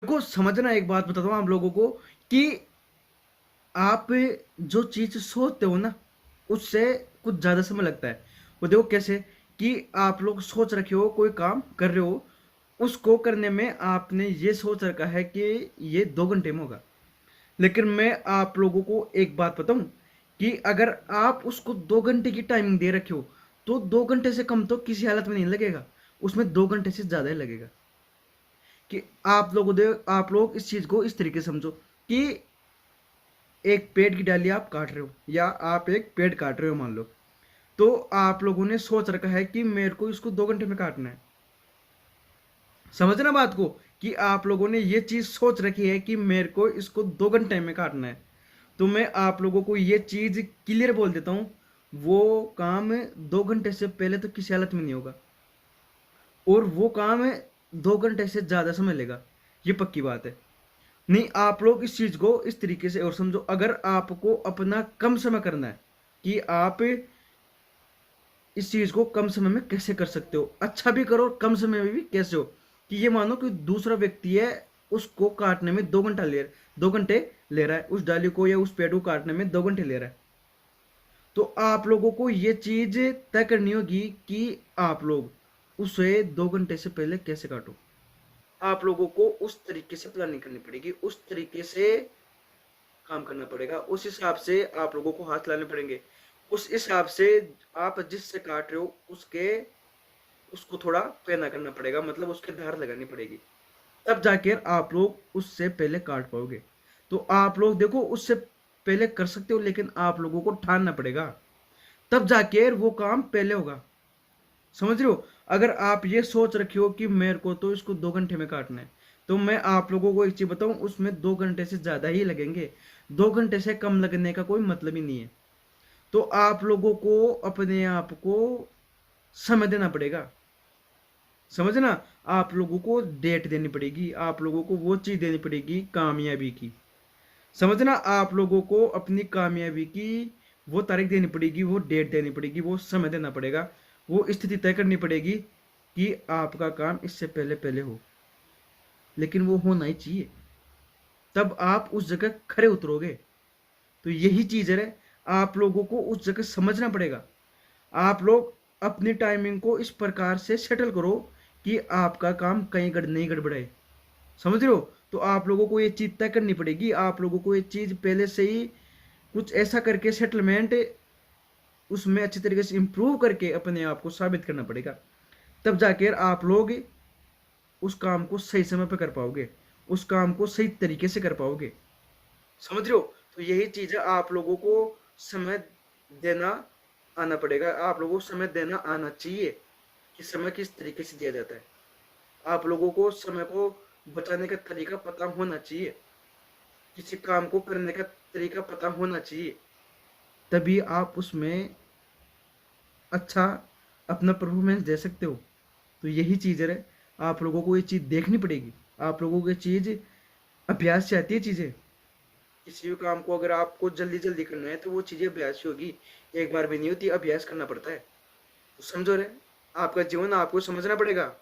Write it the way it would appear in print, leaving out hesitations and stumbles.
को समझना, एक बात बताता हूँ आप लोगों को कि आप जो चीज़ सोचते हो ना, उससे कुछ ज़्यादा समय लगता है। वो देखो कैसे, कि आप लोग सोच रखे हो कोई काम कर रहे हो, उसको करने में आपने ये सोच रखा है कि ये 2 घंटे में होगा। लेकिन मैं आप लोगों को एक बात बताऊँ कि अगर आप उसको 2 घंटे की टाइमिंग दे रखे हो, तो 2 घंटे से कम तो किसी हालत में नहीं लगेगा, उसमें 2 घंटे से ज़्यादा ही लगेगा। कि आप लोग इस चीज़ को इस तरीके से समझो कि एक पेड़ की डाली आप काट रहे हो, या आप एक पेड़ काट रहे हो मान लो, तो आप लोगों ने सोच रखा है कि मेरे को इसको 2 घंटे में काटना है। समझना बात को, कि आप लोगों ने ये चीज सोच रखी है कि मेरे को इसको 2 घंटे में काटना है। तो मैं आप लोगों को ये चीज क्लियर बोल देता हूँ, वो काम 2 घंटे से पहले तो किसी हालत में नहीं होगा, और वो काम 2 घंटे से ज्यादा समय लेगा, ये पक्की बात है। नहीं, आप लोग इस चीज को इस तरीके से और समझो, अगर आपको अपना कम समय करना है, कि आप इस चीज को कम समय में कैसे कर सकते हो, अच्छा भी करो और कम समय में भी कैसे हो, कि ये मानो कि दूसरा व्यक्ति है, उसको काटने में 2 घंटे ले रहा है, उस डाली को या उस पेड़ को काटने में 2 घंटे ले रहा है। तो आप लोगों को ये चीज तय करनी होगी कि आप लोग उसे 2 घंटे से पहले कैसे काटो। आप लोगों को उस तरीके से प्लानिंग करनी पड़ेगी, उस तरीके से काम करना पड़ेगा, उस हिसाब से आप लोगों को हाथ लाने पड़ेंगे, उस हिसाब से आप जिससे काट रहे हो उसको थोड़ा पैना करना पड़ेगा, मतलब उसके धार लगानी पड़ेगी, तब जाकर आप लोग उससे पहले काट पाओगे। तो आप लोग देखो, उससे पहले कर सकते हो, लेकिन आप लोगों को ठानना पड़ेगा, तब जाकर वो काम पहले होगा। समझ रहे हो? अगर आप ये सोच रखे हो कि मेरे को तो इसको 2 घंटे में काटना है, तो मैं आप लोगों को एक चीज बताऊं, उसमें 2 घंटे से ज्यादा ही लगेंगे, 2 घंटे से कम लगने का कोई मतलब ही नहीं है। तो आप लोगों को अपने आप को समय देना पड़ेगा। समझना, आप लोगों को डेट देनी पड़ेगी, आप लोगों को वो चीज देनी पड़ेगी कामयाबी की। समझना, आप लोगों को अपनी कामयाबी की वो तारीख देनी पड़ेगी, वो डेट देनी पड़ेगी, वो समय देना पड़ेगा, वो स्थिति तय करनी पड़ेगी कि आपका काम इससे पहले पहले हो। लेकिन वो होना ही चाहिए, तब आप उस जगह खरे उतरोगे। तो यही चीज है, आप लोगों को उस जगह समझना पड़ेगा। आप लोग अपनी टाइमिंग को इस प्रकार से सेटल करो कि आपका काम कहीं नहीं गड़बड़ाए। समझ रहे हो? तो आप लोगों को ये चीज तय करनी पड़ेगी, आप लोगों को ये चीज पहले से ही कुछ ऐसा करके सेटलमेंट उसमें अच्छी तरीके से इंप्रूव करके अपने आप को साबित करना पड़ेगा, तब जाकर आप लोग उस काम को सही समय पर कर पाओगे, उस काम को सही तरीके से कर पाओगे। समझ रहे हो? तो यही चीज है, आप लोगों को समय देना आना पड़ेगा, आप लोगों को समय देना आना चाहिए कि समय किस तरीके से दिया जाता है। आप लोगों को समय को बचाने का तरीका पता होना चाहिए, किसी काम को करने का तरीका पता होना चाहिए, तभी आप उसमें अच्छा अपना परफॉर्मेंस दे सकते हो। तो यही चीज़ है, आप लोगों को ये चीज़ देखनी पड़ेगी, आप लोगों को ये चीज़ अभ्यास से आती है चीज़ें। किसी भी काम को अगर आपको जल्दी जल्दी करना है तो वो चीज़ें अभ्यास से होगी, एक बार भी नहीं होती, अभ्यास करना पड़ता है। तो समझो रे, आपका जीवन आपको समझना पड़ेगा।